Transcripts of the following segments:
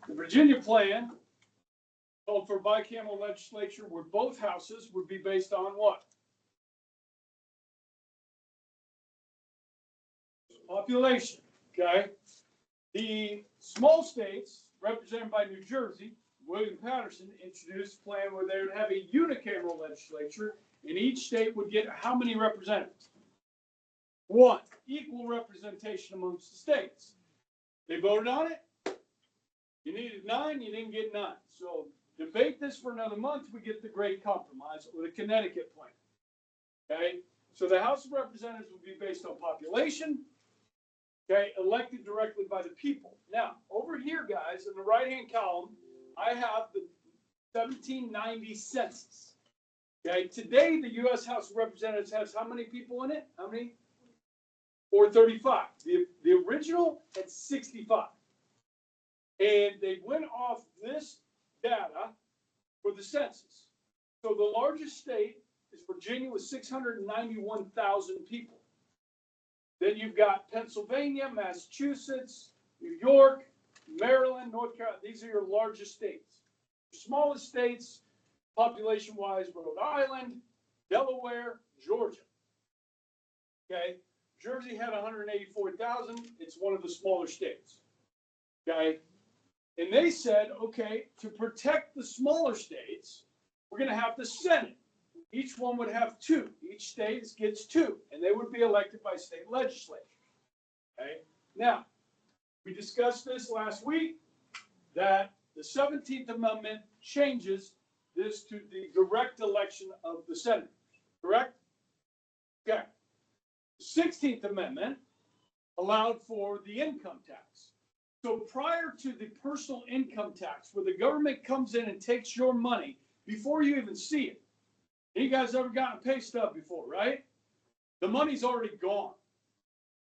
The Virginia plan called for bicameral legislature where both houses would be based on what? Population, okay? The small states, represented by New Jersey, William Patterson introduced a plan where they would have a unicameral legislature, and each state would get how many representatives? One, equal representation amongst the states. They voted on it. You needed 9, you didn't get 9. So debate this for another month, we get the Great Compromise or the Connecticut plan. Okay, so the House of Representatives would be based on population, okay, elected directly by the people. Now, over here, guys, in the right-hand column, I have the 1790 census. Okay, today the U.S. House of Representatives has how many people in it? How many? 435. The original had 65. And they went off this data for the census. So the largest state is Virginia with 691,000 people. Then you've got Pennsylvania, Massachusetts, New York, Maryland, North Carolina. These are your largest states. Your smallest states, population-wise, Rhode Island, Delaware, Georgia. Okay, Jersey had 184,000. It's one of the smaller states. Okay, and they said, okay, to protect the smaller states, we're going to have the Senate. Each one would have 2. Each state gets 2, and they would be elected by state legislatures. Okay, now, we discussed this last week, that the 17th Amendment changes this to the direct election of the senators, correct? Okay. The 16th Amendment allowed for the income tax. So prior to the personal income tax, where the government comes in and takes your money before you even see it. You guys ever gotten a pay stub before, right? The money's already gone.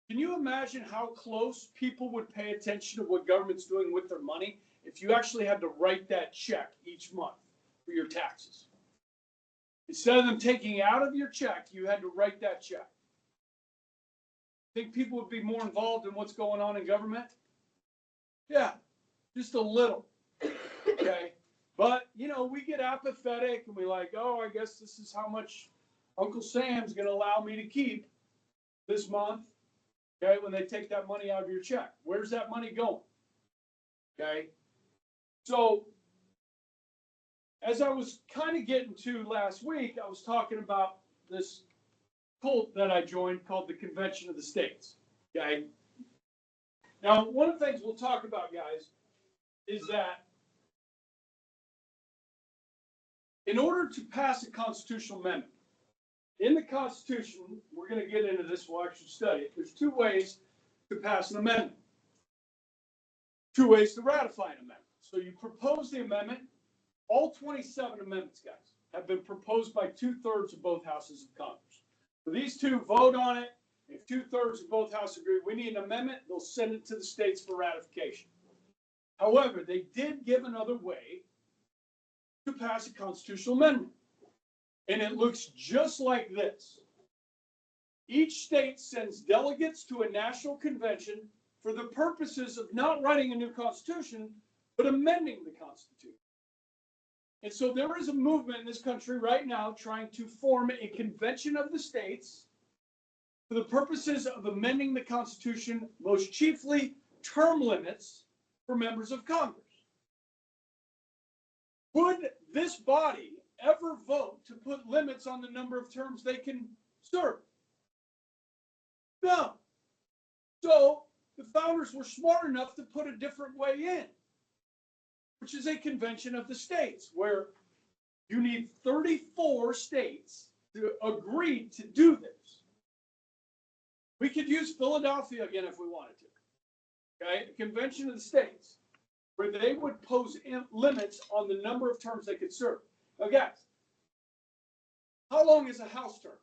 Can you imagine how close people would pay attention to what government's doing with their money if you actually had to write that check each month for your taxes? Instead of them taking out of your check, you had to write that check. Think people would be more involved in what's going on in government? Yeah, just a little. Okay. But, you know, we get apathetic and we're like, oh, I guess this is how much Uncle Sam's going to allow me to keep this month. Okay, when they take that money out of your check. Where's that money going? Okay. So, as I was kind of getting to last week, I was talking about this cult that I joined called the Convention of the States. Okay. Now, one of the things we'll talk about, guys, is that in order to pass a constitutional amendment, in the Constitution, we're going to get into this, we'll actually study it. There's 2 ways to pass an amendment. 2 ways to ratify an amendment. So you propose the amendment. All 27 amendments, guys, have been proposed by 2/3 of both houses of Congress. So these 2 vote on it. If 2/3 of both houses agree, we need an amendment, they'll send it to the states for ratification. However, they did give another way to pass a constitutional amendment. And it looks just like this. Each state sends delegates to a national convention for the purposes of not writing a new constitution, but amending the Constitution. And so there is a movement in this country right now trying to form a convention of the states for the purposes of amending the Constitution, most chiefly term limits for members of Congress. Would this body ever vote to put limits on the number of terms they can serve? No. So the founders were smart enough to put a different way in, which is a convention of the states, where you need 34 states to agree to do this. We could use Philadelphia again if we wanted to. Okay, a convention of the states, where they would pose limits on the number of terms they could serve. Now, guys, how long is a House term?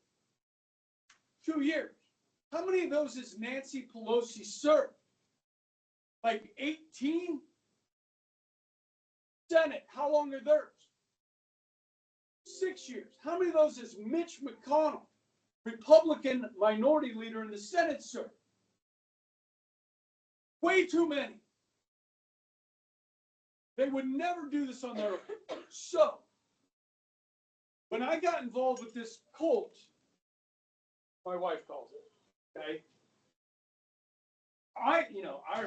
2 years. How many of those has Nancy Pelosi served? Like 18? Senate, how long are theirs? 6 years. How many of those has Mitch McConnell, Republican minority leader in the Senate, served? Way too many. They would never do this on their own. So, when I got involved with this cult, my wife calls it, okay? I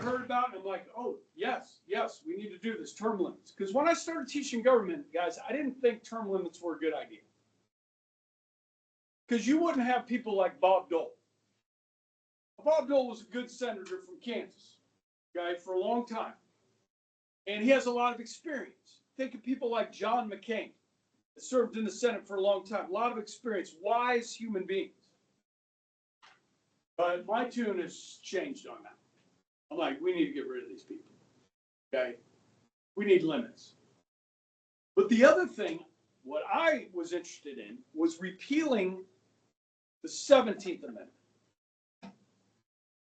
heard about it and I'm like, oh, yes, we need to do this, term limits. Because when I started teaching government, guys, I didn't think term limits were a good idea. Because you wouldn't have people like Bob Dole. Bob Dole was a good senator from Kansas, okay, for a long time. And he has a lot of experience. Think of people like John McCain, that served in the Senate for a long time, a lot of experience, wise human beings. But my tune has changed on that. I'm like, we need to get rid of these people, okay? We need limits. But the other thing, what I was interested in was repealing the 17th Amendment,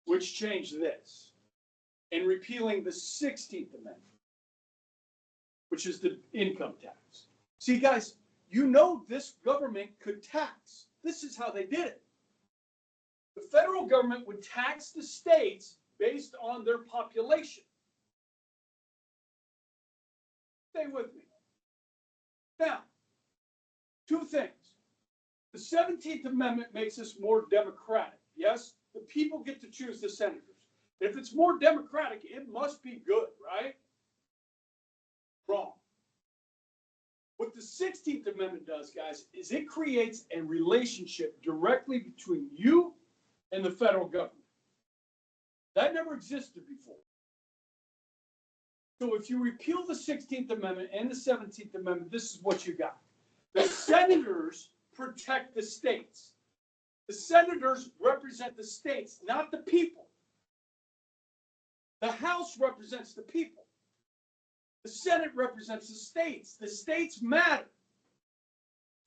which changed this, and repealing the 16th Amendment, which is the income tax. See, guys, you know this government could tax. This is how they did it. The federal government would tax the states based on their population. Stay with me. Now, two things. The 17th Amendment makes us more democratic. Yes, the people get to choose the senators. If it's more democratic, it must be good, right? Wrong. What the 16th Amendment does, guys, is it creates a relationship directly between you and the federal government. That never existed before. So if you repeal the 16th Amendment and the 17th Amendment, this is what you got. The senators protect the states. The senators represent the states, not the people. The House represents the people. The Senate represents the states. The states matter.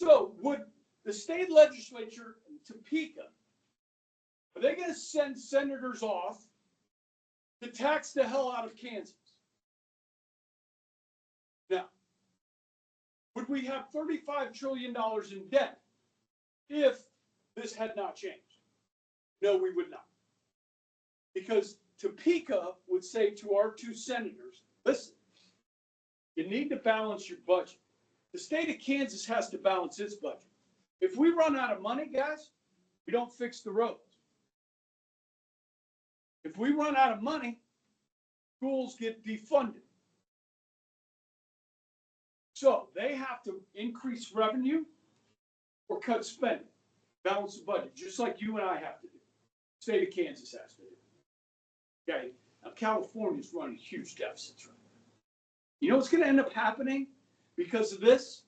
So would the state legislature in Topeka, are they going to send senators off to tax the hell out of Kansas? Now, would we have $35 trillion in debt if this had not changed? No, we would not. Because Topeka would say to our two senators, listen, you need to balance your budget. The state of Kansas has to balance its budget. If we run out of money, guys, we don't fix the roads. If we run out of money, schools get defunded. So they have to increase revenue or cut spending, balance the budget, just like you and I have to do. The state of Kansas has to do. Okay, now California's running huge deficits right now. You know what's going to end up happening because of this?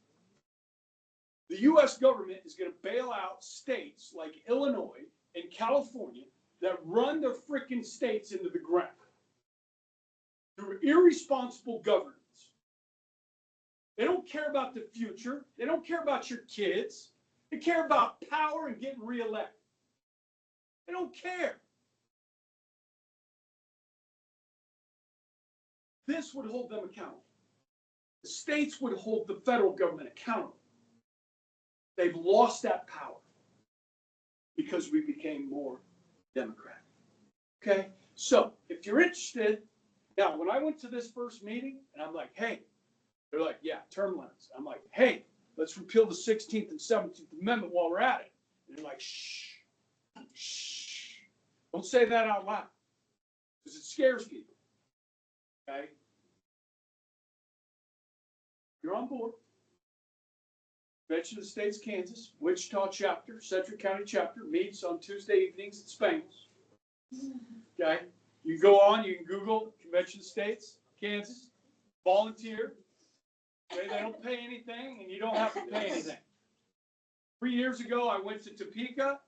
The U.S. government is going to bail out states like Illinois and California that run their freaking states into the ground through irresponsible governance. They don't care about the future. They don't care about your kids. They care about power and getting reelected. They don't care. This would hold them accountable. The states would hold the federal government accountable. They've lost that power because we became more democratic. Okay? So, if you're interested, now when I went to this first meeting and I'm like, hey, they're like, yeah, term limits. I'm like, hey, let's repeal the 16th and 17th Amendment while we're at it. And they're like, shh, shh. Don't say that out loud because it scares people. Okay? You're on board. Convention of the States, Kansas, Wichita chapter, Central County chapter, meets on Tuesday evenings at Spangles. Okay? You go on, you can Google Convention of the States, Kansas, volunteer. Okay? They don't pay anything, and you don't have to pay anything. 3 years ago, I went to Topeka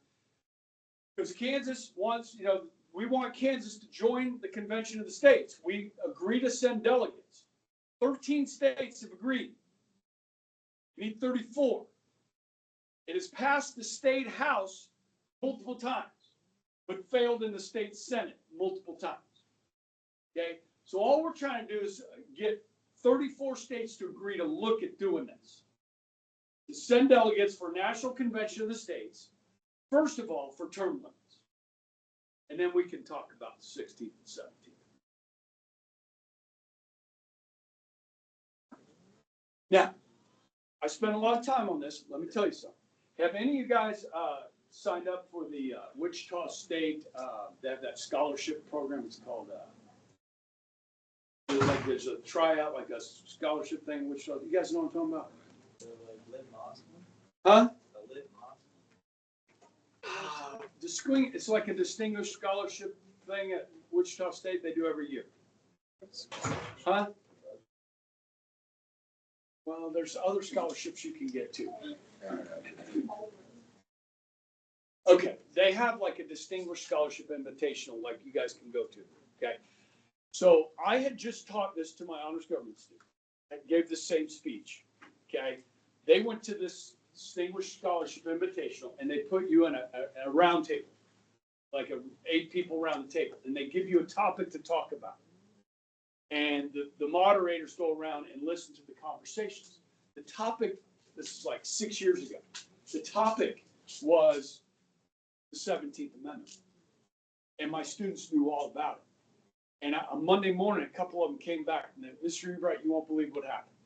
because Kansas wants, we want Kansas to join the Convention of the States. We agree to send delegates. 13 states have agreed. We need 34. It has passed the state house multiple times, but failed in the state senate multiple times. Okay? So all we're trying to do is get 34 states to agree to look at doing this. To send delegates for National Convention of the States, first of all, for term limits. And then we can talk about the 16th and 17th. Now, I spent a lot of time on this. Let me tell you something. Have any of you guys signed up for the Wichita State? They have that scholarship program. It's called, like there's a tryout, like a scholarship thing in Wichita. You guys know what I'm talking about? Huh? It's like a distinguished scholarship thing at Wichita State they do every year. Huh? Well, there's other scholarships you can get too. Okay, they have like a distinguished scholarship invitational like you guys can go to, okay? So I had just taught this to my honors government student. I gave the same speech, okay? They went to this distinguished scholarship invitational and they put you in a round table, like 8 people around the table, and they give you a topic to talk about. And the moderators go around and listen to the conversations. The topic, this is like 6 years ago, the topic was the 17th Amendment. And my students knew all about it. And on Monday morning, a couple of them came back and said, Mr. Ebright, you won't believe what happened.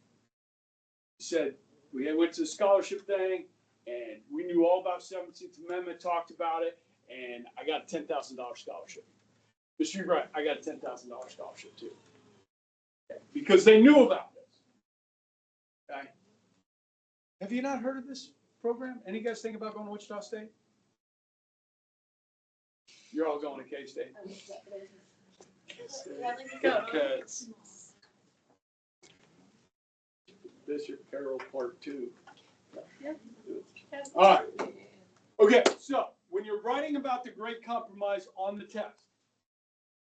He said, we went to the scholarship thing and we knew all about 17th Amendment, talked about it, and I got a $10,000 scholarship. Mr. Ebright, I got a $10,000 scholarship too. Okay. Because they knew about this. Okay. Have you not heard of this program? Any guys think about going to Wichita State? You're all going to K-State? Because Bishop Carroll Part 2. All right. Okay, so when you're writing about the Great Compromise on the test,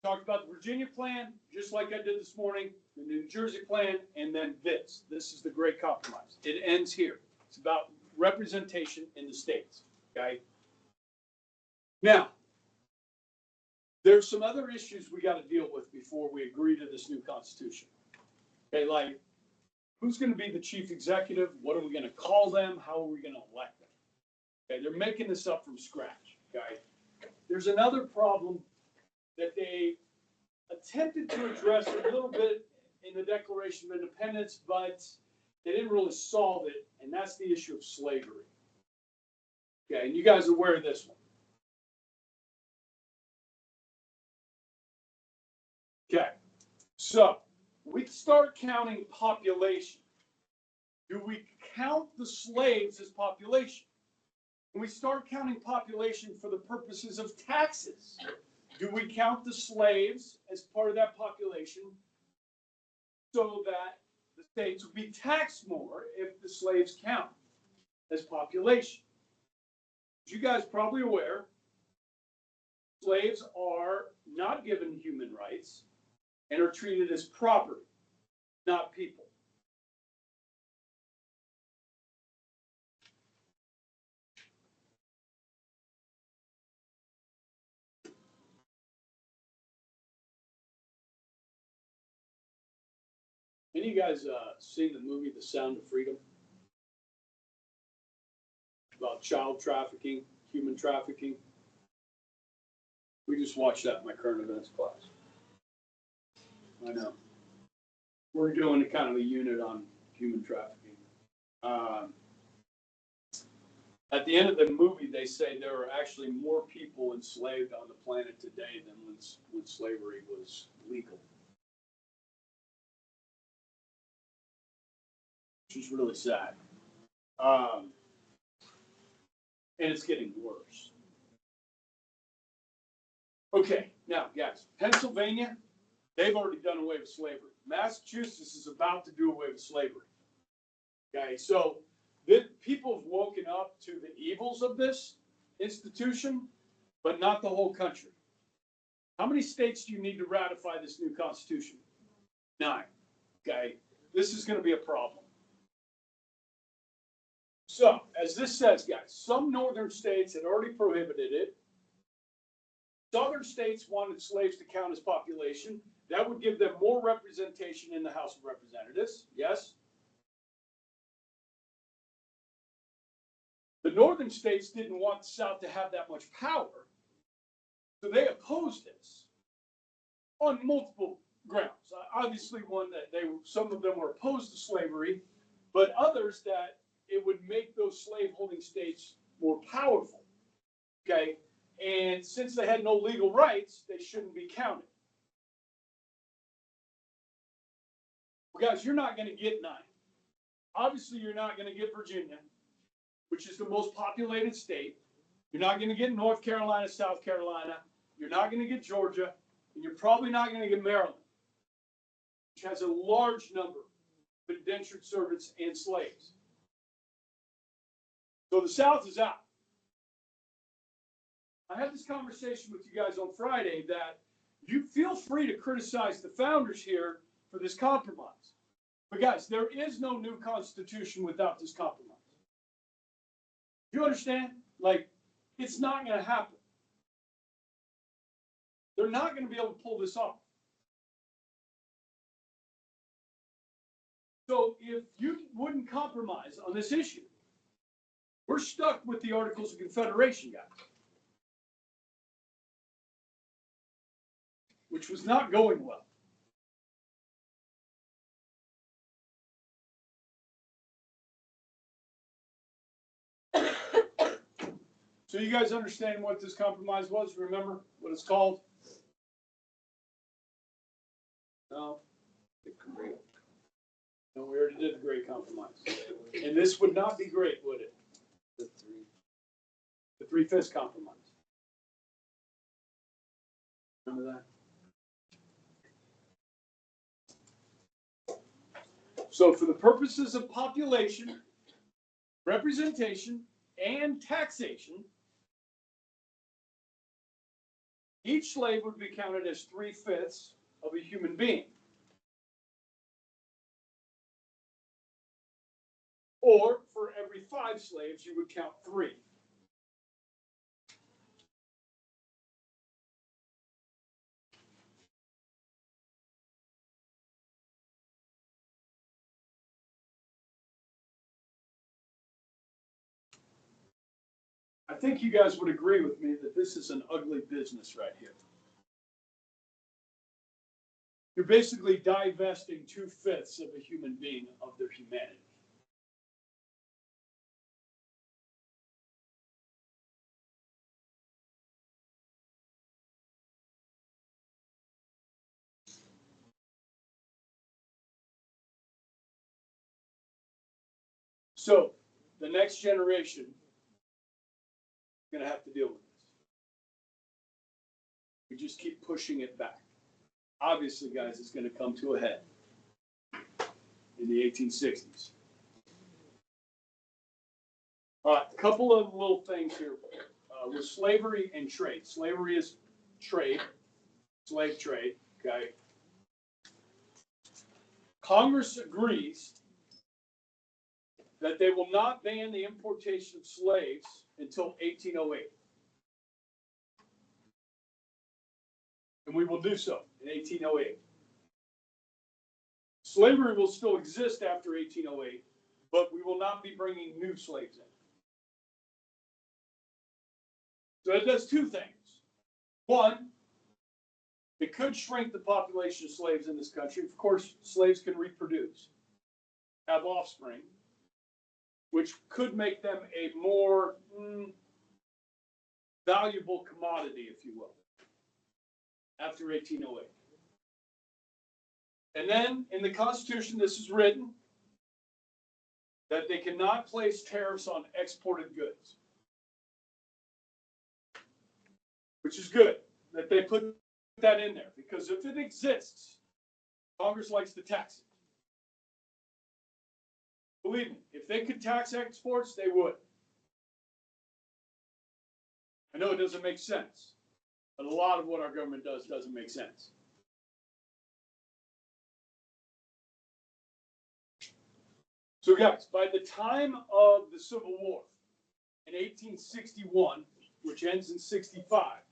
talked about the Virginia plan, just like I did this morning, the New Jersey plan, and then this. This is the Great Compromise. It ends here. It's about representation in the states, okay? Now, there's some other issues we got to deal with before we agree to this new Constitution. Okay, like, who's going to be the chief executive? What are we going to call them? How are we going to elect them? Okay, they're making this up from scratch, okay? There's another problem that they attempted to address a little bit in the Declaration of Independence, but they didn't really solve it, and that's the issue of slavery. Okay, and you guys are aware of this one. Okay, so we start counting population. Do we count the slaves as population? When we start counting population for the purposes of taxes, do we count the slaves as part of that population so that the states would be taxed more if the slaves count as population? As you guys are probably aware, slaves are not given human rights and are treated as property, not people. Any of you guys seen the movie The Sound of Freedom? About child trafficking, human trafficking. We just watched that in my current events class. I know. We're doing a kind of a unit on human trafficking. At the end of the movie, they say there are actually more people enslaved on the planet today than when slavery was legal. Which is really sad. And it's getting worse. Okay, now, guys, Pennsylvania, they've already done away with slavery. Massachusetts is about to do away with slavery. Okay, so people have woken up to the evils of this institution, but not the whole country. How many states do you need to ratify this new Constitution? 9. Okay, this is going to be a problem. So, as this says, guys, some northern states had already prohibited it. Southern states wanted slaves to count as population. That would give them more representation in the House of Representatives. Yes? The northern states didn't want the South to have that much power, so they opposed this on multiple grounds. Obviously, one that some of them were opposed to slavery, but others that it would make those slaveholding states more powerful. Okay, and since they had no legal rights, they shouldn't be counted. Well, guys, you're not going to get 9. Obviously, you're not going to get Virginia, which is the most populated state. You're not going to get North Carolina, South Carolina. You're not going to get Georgia, and you're probably not going to get Maryland, which has a large number of indentured servants and slaves. So the South is out. I had this conversation with you guys on Friday that you feel free to criticize the founders here for this compromise. But guys, there is no new constitution without this compromise. Do you understand? Like, it's not going to happen. They're not going to be able to pull this off. So if you wouldn't compromise on this issue, we're stuck with the Articles of Confederation, guys, which was not going well. So you guys understand what this compromise was? Remember what it's called? No? No, we already did the Great Compromise. And this would not be great, would it? The Three-Fifths Compromise. Remember that? So for the purposes of population, representation, and taxation, each slave would be counted as 3/5 of a human being. Or for every 5 slaves, you would count 3. I think you guys would agree with me that this is an ugly business right here. You're basically divesting 2/5 of a human being of their humanity. So the next generation is going to have to deal with this. We just keep pushing it back. Obviously, guys, it's going to come to a head in the 1860s. All right, a couple of little things here with slavery and trade. Slavery is trade, slave trade, okay? Congress agrees that they will not ban the importation of slaves until 1808. And we will do so in 1808. Slavery will still exist after 1808, but we will not be bringing new slaves in. So it does 2 things. One, it could shrink the population of slaves in this country. Of course, slaves can reproduce, have offspring, which could make them a more valuable commodity, if you will, after 1808. And then in the Constitution, this is written that they cannot place tariffs on exported goods, which is good that they put that in there, because if it exists, Congress likes to tax it. Believe me, if they could tax exports, they would. I know it doesn't make sense, but a lot of what our government does doesn't make sense. So guys, by the time of the Civil War in 1861, which ends in 65,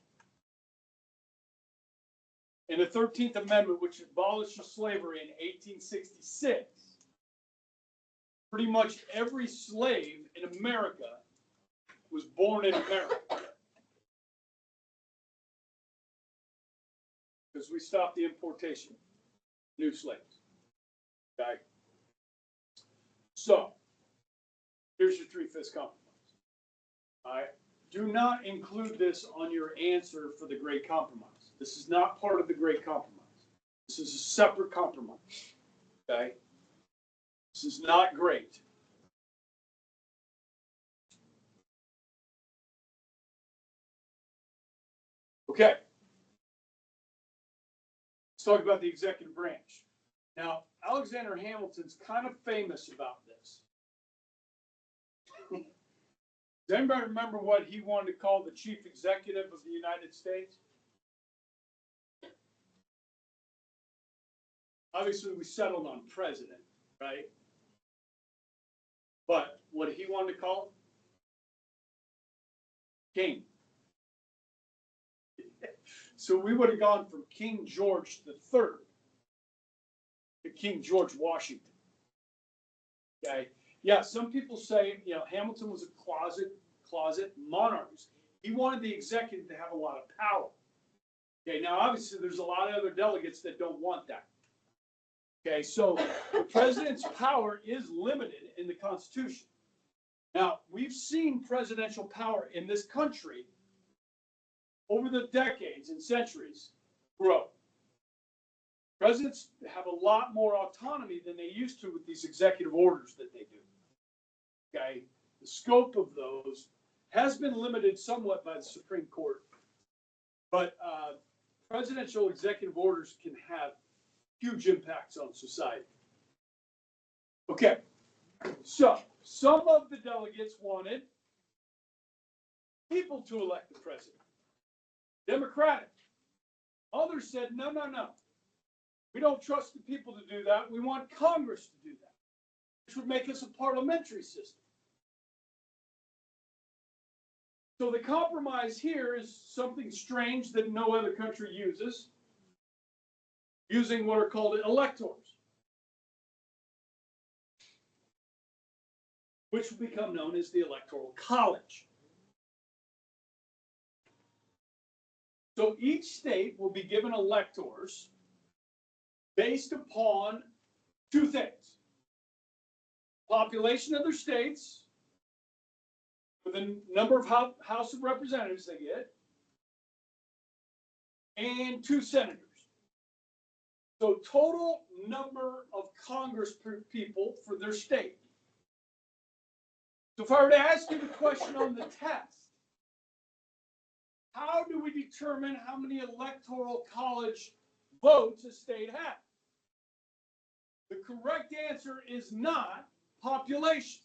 and the 13th Amendment, which abolishes slavery in 1866, pretty much every slave in America was born in America. Because we stopped the importation of new slaves. Okay? So, here's your 3/5 compromise. All right. Do not include this on your answer for the Great Compromise. This is not part of the Great Compromise. This is a separate compromise. Okay? This is not great. Okay. Let's talk about the executive branch. Now, Alexander Hamilton's kind of famous about this. Does anybody remember what he wanted to call the chief executive of the United States? Obviously, we settled on president, right? But what he wanted to call it? King. So we would have gone from King George III to King George Washington. Okay. Yeah, some people say, Hamilton was a closet monarch. He wanted the executive to have a lot of power. Okay, now obviously there's a lot of other delegates that don't want that. Okay, so the president's power is limited in the Constitution. Now, we've seen presidential power in this country over the decades and centuries grow. Presidents have a lot more autonomy than they used to with these executive orders that they do. Okay, the scope of those has been limited somewhat by the Supreme Court, but presidential executive orders can have huge impacts on society. Okay, so some of the delegates wanted people to elect the president, Democratic. Others said, no. We don't trust the people to do that. We want Congress to do that, which would make us a parliamentary system. So the compromise here is something strange that no other country uses, using what are called electors, which will become known as the Electoral College. So each state will be given electors based upon two things: population of their states, with the number of House of Representatives they get, and 2 senators. So total number of Congress people for their state. So if I were to ask you the question on the test, how do we determine how many electoral college votes a state has? The correct answer is not population.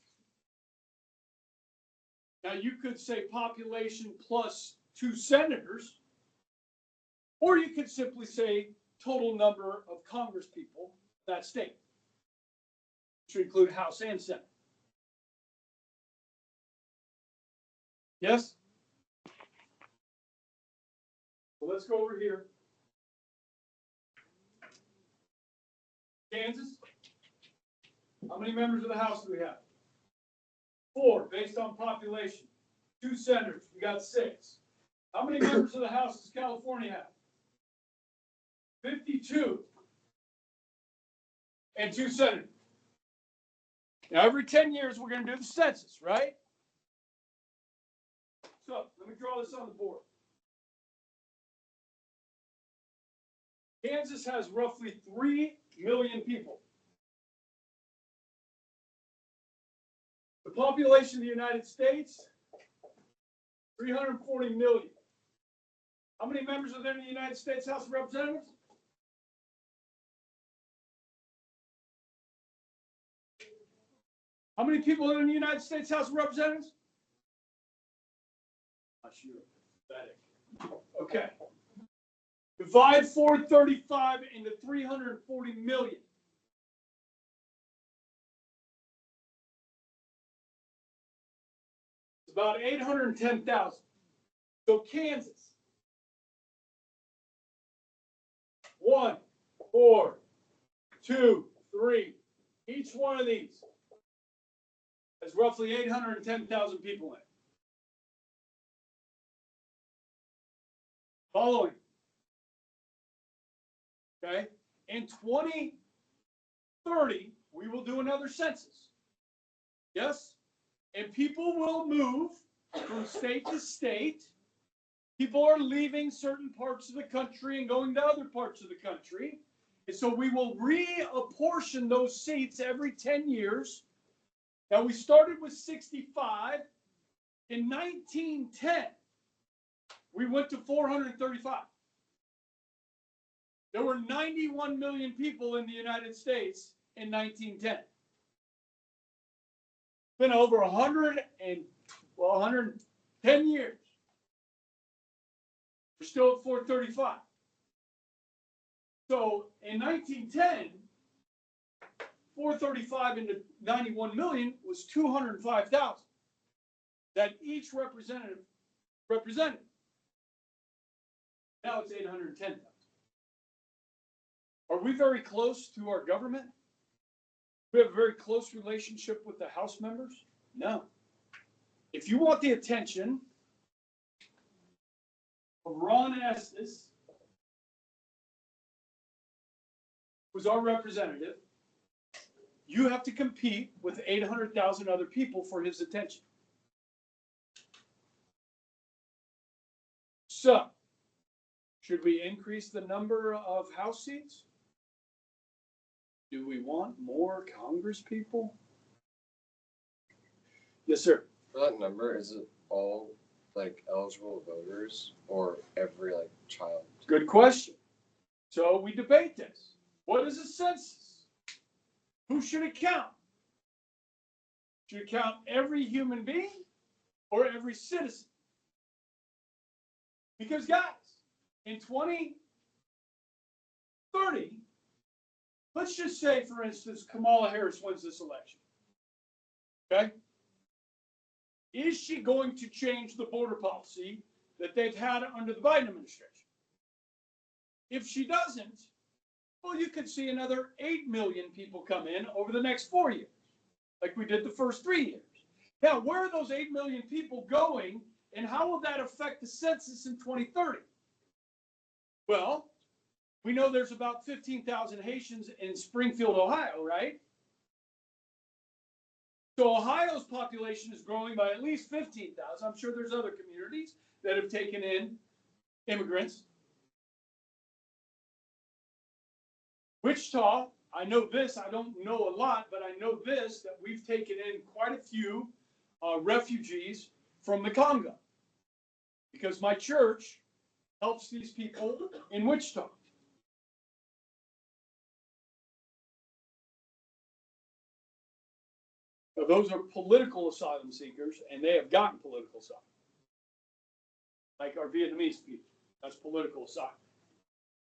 Now, you could say population plus 2 senators, or you could simply say total number of Congress people in that state, which would include House and Senate. Yes? So let's go over here. Kansas, how many members of the House do we have? 4, based on population. 2 senators, we got 6. How many members of the House does California have? 52. And 2 senators. Now, every 10 years, we're going to do the census, right? So, let me draw this on the board. Kansas has roughly 3 million people. The population of the United States, 340 million. How many members are there in the United States House of Representatives? How many people are in the United States House of Representatives? Not sure. Pathetic. Okay. Divide 435 into 340 million. It's about 810,000. So Kansas, 1, 4, 2, 3. Each one of these has roughly 810,000 people in it. Following. Okay. In 2030, we will do another census. Yes? And people will move from state to state. People are leaving certain parts of the country and going to other parts of the country. And so we will reapportion those seats every 10 years. Now, we started with 65. In 1910, we went to 435. There were 91 million people in the United States in 1910. It's been over 110 years. We're still at 435. So in 1910, 435 into 91 million was 205,000 that each representative represented. Now it's 810,000. Are we very close to our government? We have a very close relationship with the House members? No. If you want the attention of Ron Estes, who's our representative, you have to compete with 800,000 other people for his attention. So, should we increase the number of House seats? Do we want more Congress people? Yes, sir. For that number, is it all like eligible voters or every like child? Good question. So we debate this. What is a census? Who should it count? Should it count every human being or every citizen? Because guys, in 2030, let's just say, for instance, Kamala Harris wins this election. Okay? Is she going to change the border policy that they've had under the Biden administration? If she doesn't, well, you could see another 8 million people come in over the next 4 years, like we did the first 3 years. Now, where are those 8 million people going, and how will that affect the census in 2030? Well, we know there's about 15,000 Haitians in Springfield, Ohio, right? So Ohio's population is growing by at least 15,000. I'm sure there's other communities that have taken in immigrants. Wichita, I know this, I don't know a lot, but I know this, that we've taken in quite a few refugees from the Congo, because my church helps these people in Wichita. Now, those are political asylum seekers, and they have gotten political asylum. Like our Vietnamese people, that's political asylum.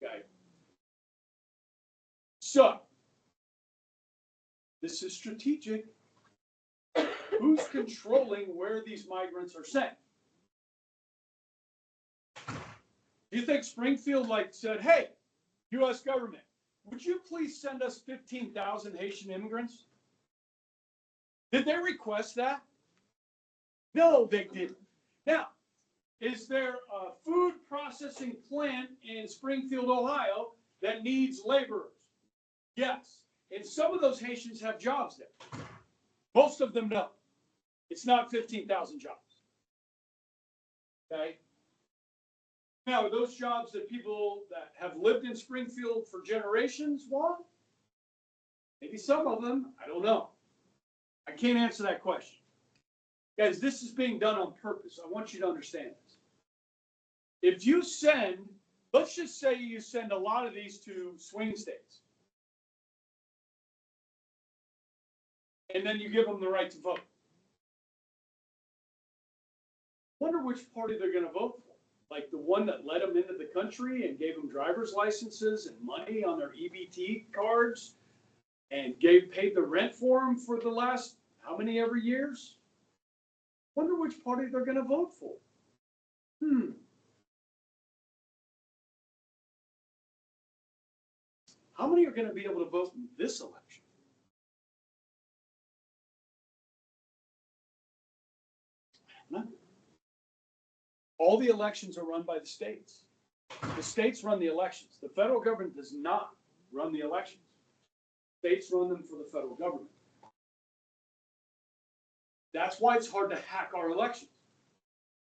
Okay. So, this is strategic. Who's controlling where these migrants are sent? Do you think Springfield said, hey, U.S. government, would you please send us 15,000 Haitian immigrants? Did they request that? No, they didn't. Now, is there a food processing plant in Springfield, Ohio that needs laborers? Yes. And some of those Haitians have jobs there. Most of them don't. It's not 15,000 jobs. Okay? Now, are those jobs that people that have lived in Springfield for generations want? Maybe some of them. I don't know. I can't answer that question. Guys, this is being done on purpose. I want you to understand this. If you send, let's just say you send a lot of these to swing states, and then you give them the right to vote. Wonder which party they're going to vote for. Like the one that let them into the country and gave them driver's licenses and money on their EBT cards and paid the rent for them for the last how many ever years? Wonder which party they're going to vote for. How many are going to be able to vote in this election? None. All the elections are run by the states. The states run the elections. The federal government does not run the elections. States run them for the federal government. That's why it's hard to hack our elections,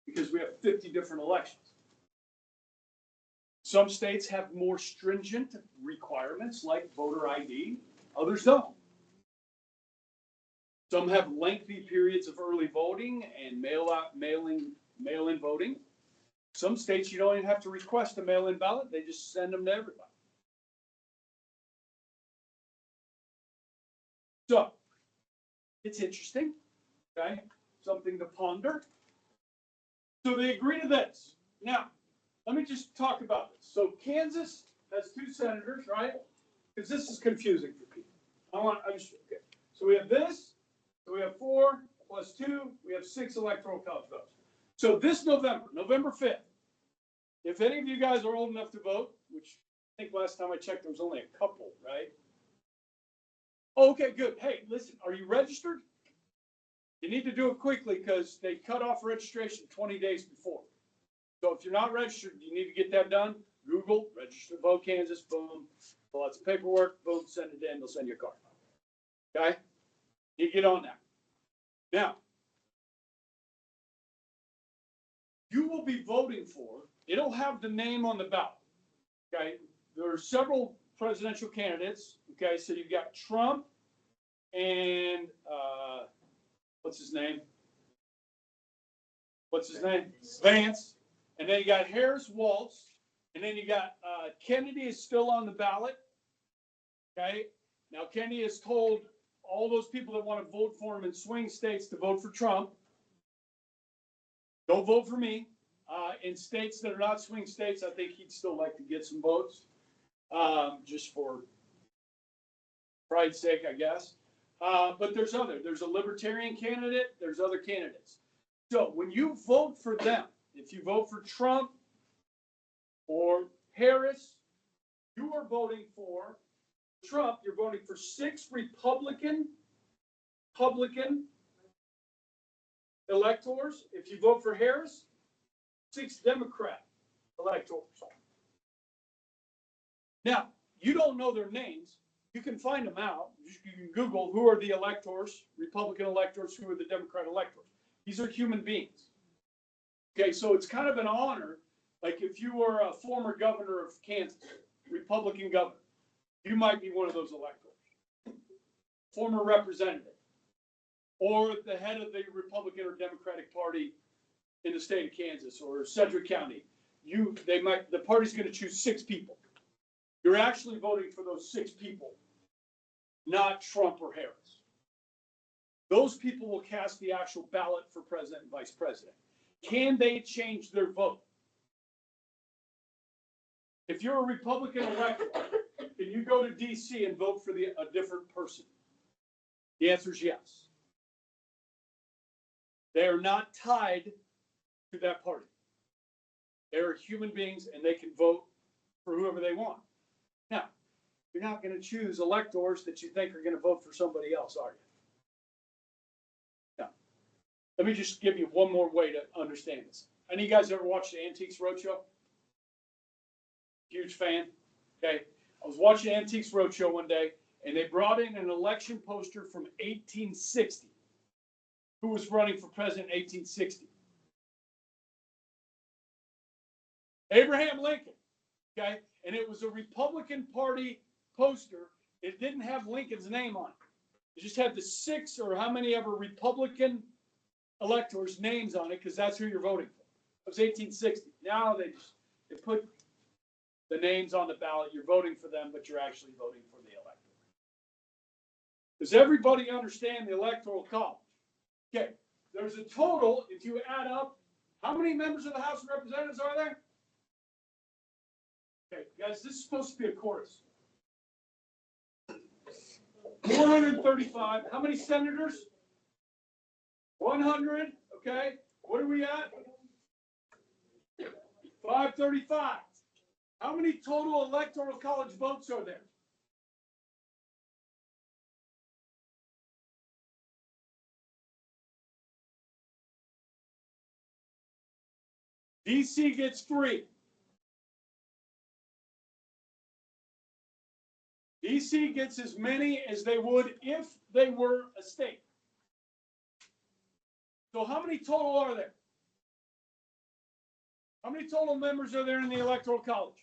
because we have 50 different elections. Some states have more stringent requirements like voter ID, others don't. Some have lengthy periods of early voting and mail-in voting. Some states you don't even have to request a mail-in ballot, they just send them to everybody. So, it's interesting, okay? Something to ponder. So they agree to this. Now, let me just talk about this. So Kansas has 2 senators, right? Because this is confusing for people. Okay. So we have this, so we have 4 plus 2, we have 6 electoral college votes. So this November, November 5th, if any of you guys are old enough to vote, which I think last time I checked there was only a couple, right? Okay, good. Hey, listen, are you registered? You need to do it quickly because they cut off registration 20 days before. So if you're not registered, you need to get that done. Google, register, vote Kansas, boom, fill out some paperwork, boom, send it in, they'll send you a card. Okay? You get on that. Now, you will be voting for, it'll have the name on the ballot. Okay? There are several presidential candidates. Okay, so you've got Trump and what's his name? Vance. And then you got Harris Waltz. And then you got Kennedy is still on the ballot. Okay. Now Kennedy has told all those people that want to vote for him in swing states to vote for Trump. Don't vote for me. In states that are not swing states, I think he'd still like to get some votes. Just for pride's sake, I guess. But there's a libertarian candidate, there's other candidates. So when you vote for them, if you vote for Trump or Harris, you are voting for Trump, you're voting for 6 Republican electors. If you vote for Harris, 6 Democrat electors. Now, you don't know their names. You can find them out. You can Google who are the electors, Republican electors, who are the Democrat electors. These are human beings. Okay, so it's kind of an honor. Like if you were a former governor of Kansas, Republican governor, you might be one of those electors. Former representative, or the head of the Republican or Democratic Party in the state of Kansas or Sedgwick County. The party's going to choose 6 people. You're actually voting for those 6 people, not Trump or Harris. Those people will cast the actual ballot for president and vice president. Can they change their vote? If you're a Republican elector, can you go to D.C. and vote for a different person? The answer is yes. They are not tied to that party. They are human beings and they can vote for whoever they want. Now, you're not going to choose electors that you think are going to vote for somebody else, are you? No. Let me just give you one more way to understand this. Any of you guys ever watched the Antiques Roadshow? Huge fan. Okay. I was watching Antiques Roadshow one day, and they brought in an election poster from 1860. Who was running for president in 1860? Abraham Lincoln. Okay. And it was a Republican Party poster. It didn't have Lincoln's name on it. It just had the 6 or how many ever Republican electors' names on it, because that's who you're voting for. It was 1860. Now they put the names on the ballot. You're voting for them, but you're actually voting for the elector. Does everybody understand the Electoral College? Okay, there's a total, if you add up, how many members of the House of Representatives are there? Okay, guys, this is supposed to be a chorus. 435. How many senators? 100. Okay, what are we at? 535. How many total Electoral College votes are there? DC gets 3. DC gets as many as they would if they were a state. So how many total are there? How many total members are there in the Electoral College?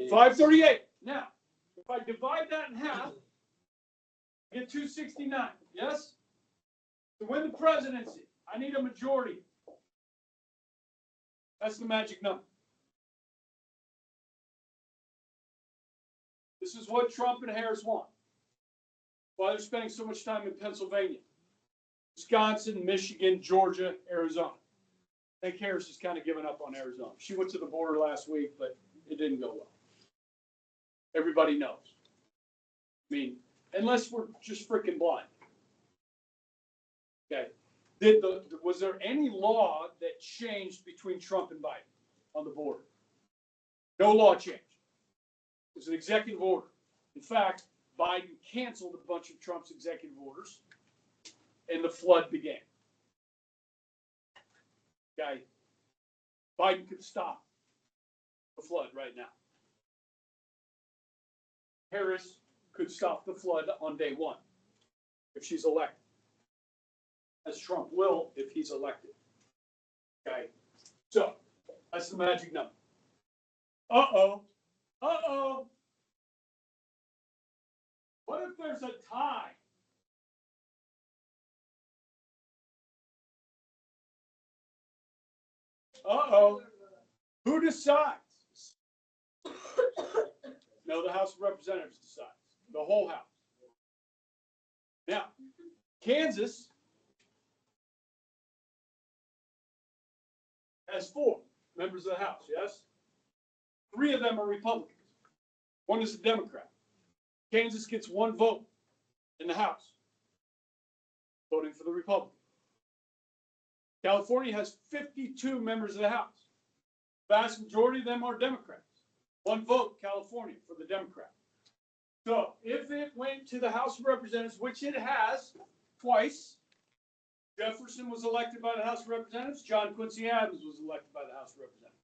538. Now, if I divide that in half, I get 269. Yes? To win the presidency, I need a majority. That's the magic number. This is what Trump and Harris want. Why they're spending so much time in Pennsylvania, Wisconsin, Michigan, Georgia, Arizona. I think Harris has kind of given up on Arizona. She went to the border last week, but it didn't go well. Everybody knows. I mean, unless we're just freaking blind. Okay. Was there any law that changed between Trump and Biden on the border? No law changed. It was an executive order. In fact, Biden canceled a bunch of Trump's executive orders, and the flood began. Okay. Biden could stop the flood right now. Harris could stop the flood on day one if she's elected, as Trump will if he's elected. Okay. So that's the magic number. Uh-oh. Uh-oh. What if there's a tie? Uh-oh. Who decides? No, the House of Representatives decides. The whole House. Now, Kansas has 4 members of the House, yes? 3 of them are Republicans. 1 is a Democrat. Kansas gets 1 vote in the House, voting for the Republican. California has 52 members of the House. The vast majority of them are Democrats. 1 vote, California, for the Democrat. So if it went to the House of Representatives, which it has twice, Jefferson was elected by the House of Representatives. John Quincy Adams was elected by the House of Representatives.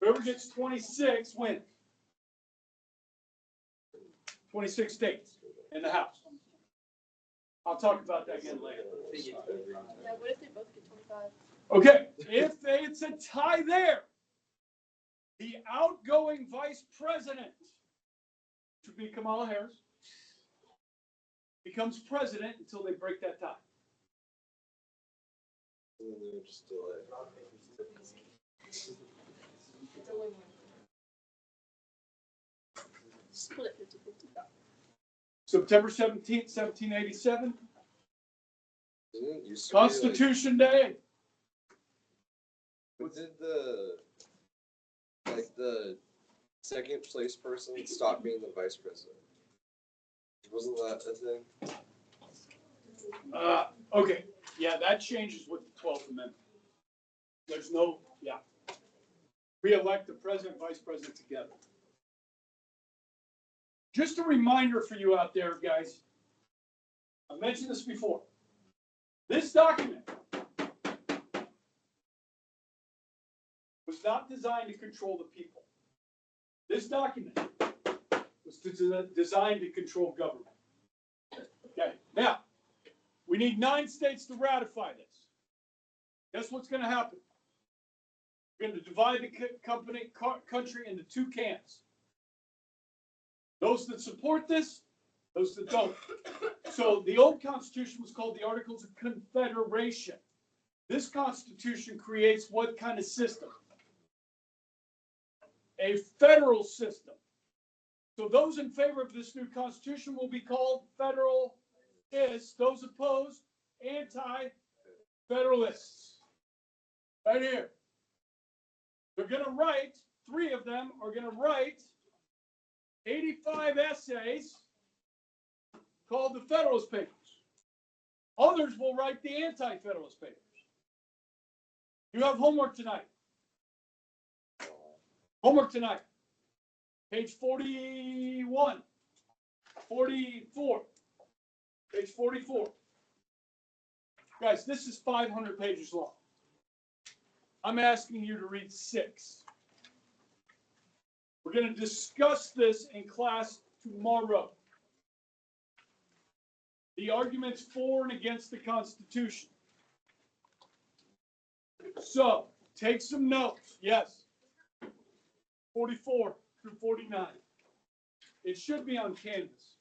Whoever gets 26 wins. 26 states in the House. I'll talk about that again later. Yeah, what if they both get 25? Okay, if it's a tie there, the outgoing vice president, which would be Kamala Harris, becomes president until they break that tie. It's only one. Split 50-50. September 17th, 1787, Didn't it used to Constitution Day. But did the second place person stop being the vice president? Wasn't that a thing? Okay, yeah, that changes with the 12th Amendment. There's no, yeah. We elect the president, vice president together. Just a reminder for you out there, guys. I've mentioned this before. This document was not designed to control the people. This document was designed to control government. Okay, now, we need 9 states to ratify this. Guess what's going to happen? We're going to divide the country into 2 camps. Those that support this, those that don't. So the old Constitution was called the Articles of Confederation. This Constitution creates what kind of system? A federal system. So those in favor of this new Constitution will be called Federalists. Those opposed, Anti-Federalists. Right here. They're going to write, 3 of them are going to write 85 essays called the Federalist Papers. Others will write the Anti-Federalist Papers. You have homework tonight. Homework tonight. Page 41, 44, page 44. Guys, this is 500 pages long. I'm asking you to read 6. We're going to discuss this in class tomorrow. the arguments for and against the Constitution. So, take some notes. Yes. 44 through 49. It should be on Canvas.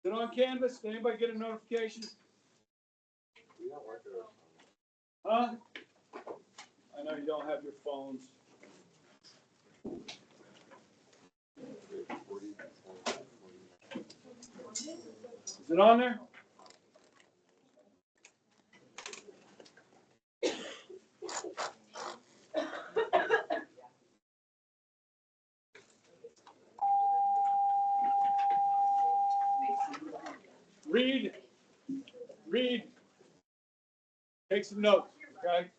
Is it on Canvas? Did anybody get a notification? We don't work it out. Huh? I know you don't have your phones. Is it on there? Read. Take some notes, okay?